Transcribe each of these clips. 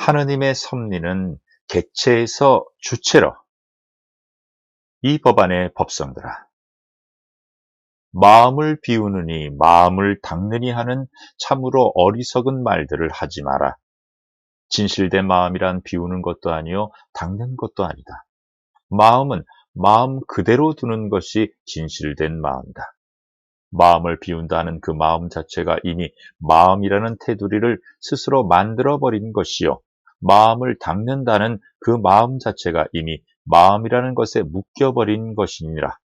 하느님의 섭리는 객체에서 주체로. 이 법안의 법성들아, 마음을 비우느니 마음을 닦느니 하는 참으로 어리석은 말들을 하지 마라. 진실된 마음이란 비우는 것도 아니요 닦는 것도 아니다. 마음은 마음 그대로 두는 것이 진실된 마음이다. 마음을 비운다는 그 마음 자체가 이미 마음이라는 테두리를 스스로 만들어버린 것이요, 마음을 닦는다는 그 마음 자체가 이미 마음이라는 것에 묶여버린 것이니라.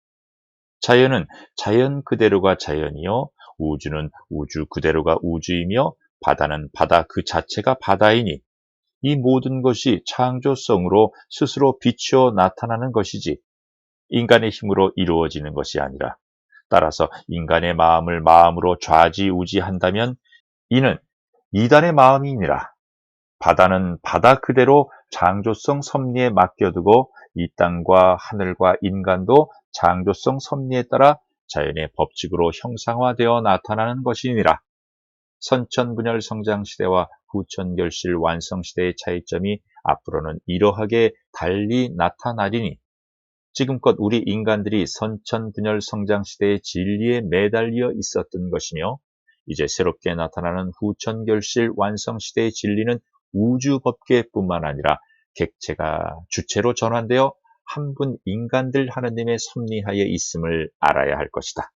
자연은 자연 그대로가 자연이요, 우주는 우주 그대로가 우주이며, 바다는 바다 그 자체가 바다이니, 이 모든 것이 창조성으로 스스로 비추어 나타나는 것이지 인간의 힘으로 이루어지는 것이 아니라, 따라서 인간의 마음을 마음으로 좌지우지한다면 이는 이단의 마음이니라. 바다는 바다 그대로 창조성 섭리에 맡겨두고 이 땅과 하늘과 인간도 창조성 섭리에 따라 자연의 법칙으로 형상화되어 나타나는 것이니라. 선천분열 성장시대와 후천결실 완성시대의 차이점이 앞으로는 이러하게 달리 나타나리니, 지금껏 우리 인간들이 선천분열 성장시대의 진리에 매달려 있었던 것이며, 이제 새롭게 나타나는 후천결실 완성시대의 진리는 우주법계뿐만 아니라 객체가 주체로 전환되어 한 분 인간들 하느님의 섭리하에 있음을 알아야 할 것이다.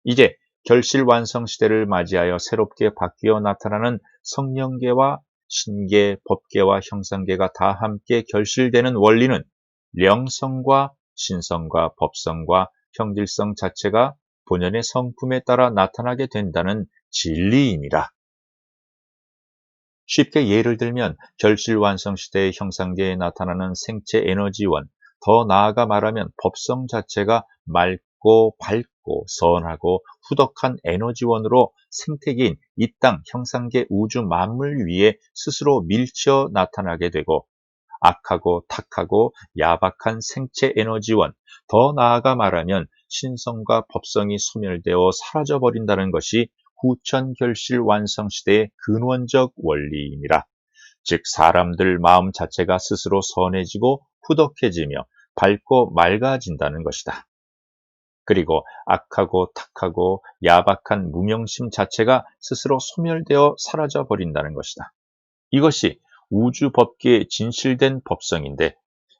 이제 결실 완성시대를 맞이하여 새롭게 바뀌어 나타나는 성령계와 신계, 법계와 형상계가 다 함께 결실되는 원리는 영성과 신성과 법성과 형질성 자체가 본연의 성품에 따라 나타나게 된다는 진리이니라. 쉽게 예를 들면 결실완성시대의 형상계에 나타나는 생체 에너지원, 더 나아가 말하면 법성 자체가 맑고 밝고 선하고 후덕한 에너지원으로 생태계인 이 땅 형상계 우주 만물 위에 스스로 밀쳐 나타나게 되고, 악하고 탁하고 야박한 생체 에너지원, 더 나아가 말하면 신성과 법성이 소멸되어 사라져버린다는 것이 후천결실 완성시대의 근원적 원리이니라. 즉 사람들 마음 자체가 스스로 선해지고 후덕해지며 밝고 맑아진다는 것이다. 그리고 악하고 탁하고 야박한 무명심 자체가 스스로 소멸되어 사라져버린다는 것이다. 이것이 우주 법계의 진실된 법성인데,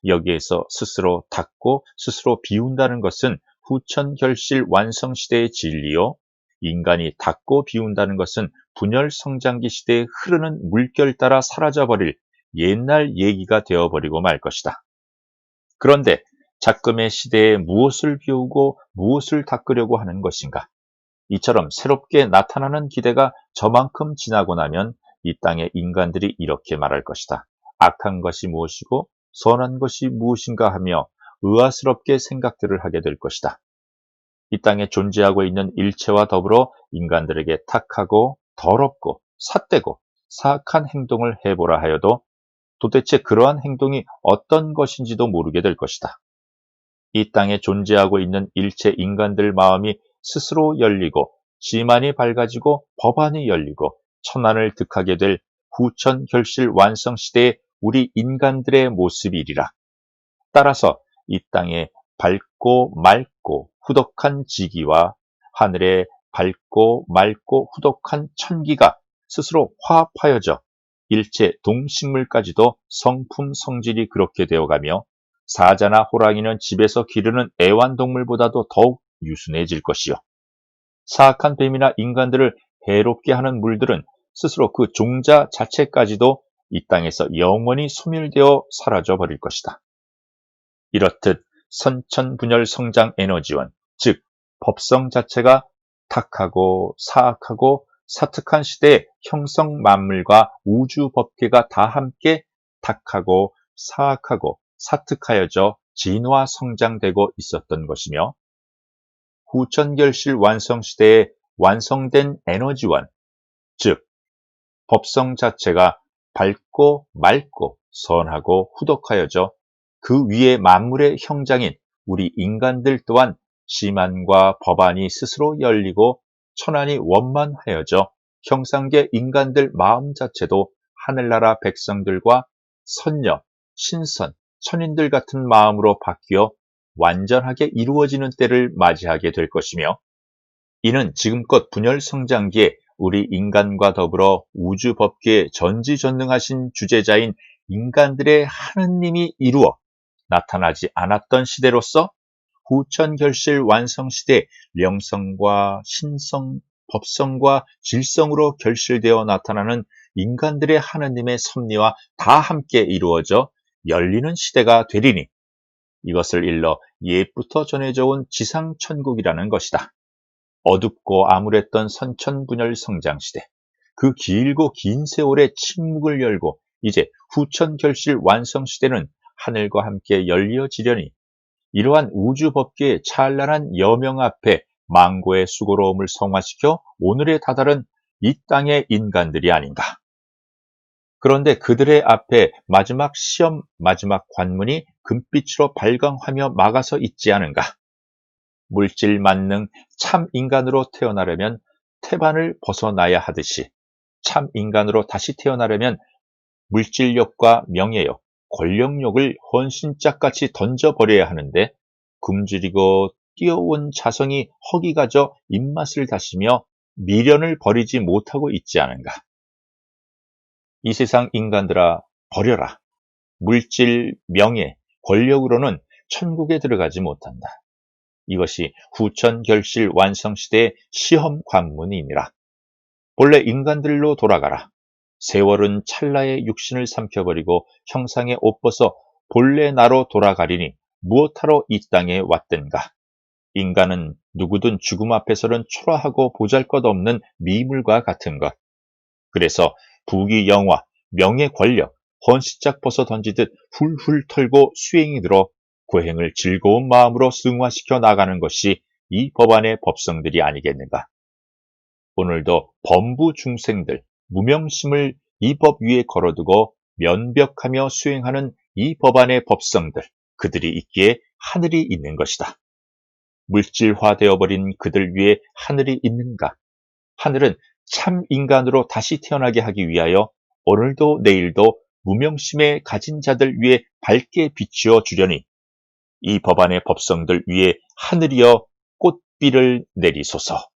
여기에서 스스로 닦고 스스로 비운다는 것은 후천결실 완성시대의 진리요, 인간이 닦고 비운다는 것은 분열 성장기 시대에 흐르는 물결 따라 사라져버릴 옛날 얘기가 되어버리고 말 것이다. 그런데 작금의 시대에 무엇을 비우고 무엇을 닦으려고 하는 것인가? 이처럼 새롭게 나타나는 기대가 저만큼 지나고 나면 이 땅의 인간들이 이렇게 말할 것이다. 악한 것이 무엇이고 선한 것이 무엇인가 하며 의아스럽게 생각들을 하게 될 것이다. 이 땅에 존재하고 있는 일체와 더불어 인간들에게 탁하고 더럽고 삿되고 사악한 행동을 해보라 하여도 도대체 그러한 행동이 어떤 것인지도 모르게 될 것이다. 이 땅에 존재하고 있는 일체 인간들 마음이 스스로 열리고 지만이 밝아지고 법안이 열리고 천안을 득하게 될 후천결실 완성시대의 우리 인간들의 모습이리라. 따라서 이 땅에 밝고 맑고 후덕한 지기와 하늘에 밝고 맑고 후덕한 천기가 스스로 화합하여져 일체 동식물까지도 성품 성질이 그렇게 되어가며, 사자나 호랑이는 집에서 기르는 애완동물보다도 더욱 유순해질 것이요, 사악한 뱀이나 인간들을 해롭게 하는 물들은 스스로 그 종자 자체까지도 이 땅에서 영원히 소멸되어 사라져 버릴 것이다. 이렇듯 선천분열 성장 에너지원, 즉 법성 자체가 탁하고 사악하고 사특한 시대의 형성 만물과 우주 법계가 다 함께 탁하고 사악하고 사특하여져 진화 성장되고 있었던 것이며, 후천결실 완성시대에 완성된 에너지원, 즉 법성 자체가 밝고 맑고 선하고 후덕하여져 그 위에 만물의 형장인 우리 인간들 또한 시만과 법안이 스스로 열리고 천안이 원만하여져 형상계 인간들 마음 자체도 하늘나라 백성들과 선녀, 신선, 천인들 같은 마음으로 바뀌어 완전하게 이루어지는 때를 맞이하게 될 것이며, 이는 지금껏 분열 성장기에 우리 인간과 더불어 우주 법계에 전지전능하신 주재자인 인간들의 하느님이 이루어 나타나지 않았던 시대로서 후천결실 완성시대 영성과 신성, 법성과 질성으로 결실되어 나타나는 인간들의 하느님의 섭리와 다 함께 이루어져 열리는 시대가 되리니, 이것을 일러 옛부터 전해져 온 지상천국이라는 것이다. 어둡고 암울했던 선천분열 성장시대, 그 길고 긴 세월의 침묵을 열고 이제 후천결실 완성시대는 하늘과 함께 열려지려니, 이러한 우주법계의 찬란한 여명 앞에 망고의 수고로움을 성화시켜 오늘에 다다른 이 땅의 인간들이 아닌가. 그런데 그들의 앞에 마지막 시험, 마지막 관문이 금빛으로 발광하며 막아서 있지 않은가. 물질 만능 참 인간으로 태어나려면 태반을 벗어나야 하듯이, 참 인간으로 다시 태어나려면 물질욕과 명예욕, 권력욕을 헌신짝같이 던져버려야 하는데, 굶주리고 뛰어온 자성이 허기가져 입맛을 다시며 미련을 버리지 못하고 있지 않은가. 이 세상 인간들아, 버려라. 물질, 명예, 권력으로는 천국에 들어가지 못한다. 이것이 후천결실 완성시대의 시험 관문이니라. 본래 인간들로 돌아가라. 세월은 찰나의 육신을 삼켜버리고 형상의 옷 벗어 본래 나로 돌아가리니 무엇하러 이 땅에 왔든가. 인간은 누구든 죽음 앞에서는 초라하고 보잘것없는 미물과 같은 것. 그래서 부귀 영화, 명예 권력, 헌시짝 벗어 던지듯 훌훌 털고 수행이 들어 고행을 즐거운 마음으로 승화시켜 나가는 것이 이 법안의 법성들이 아니겠는가. 오늘도 범부 중생들, 무명심을 이 법 위에 걸어두고 면벽하며 수행하는 이 법안의 법성들, 그들이 있기에 하늘이 있는 것이다. 물질화되어버린 그들 위에 하늘이 있는가? 하늘은 참 인간으로 다시 태어나게 하기 위하여 오늘도 내일도 무명심에 가진 자들 위에 밝게 비추어 주려니, 이 법안의 법성들 위에 하늘이여 꽃비를 내리소서.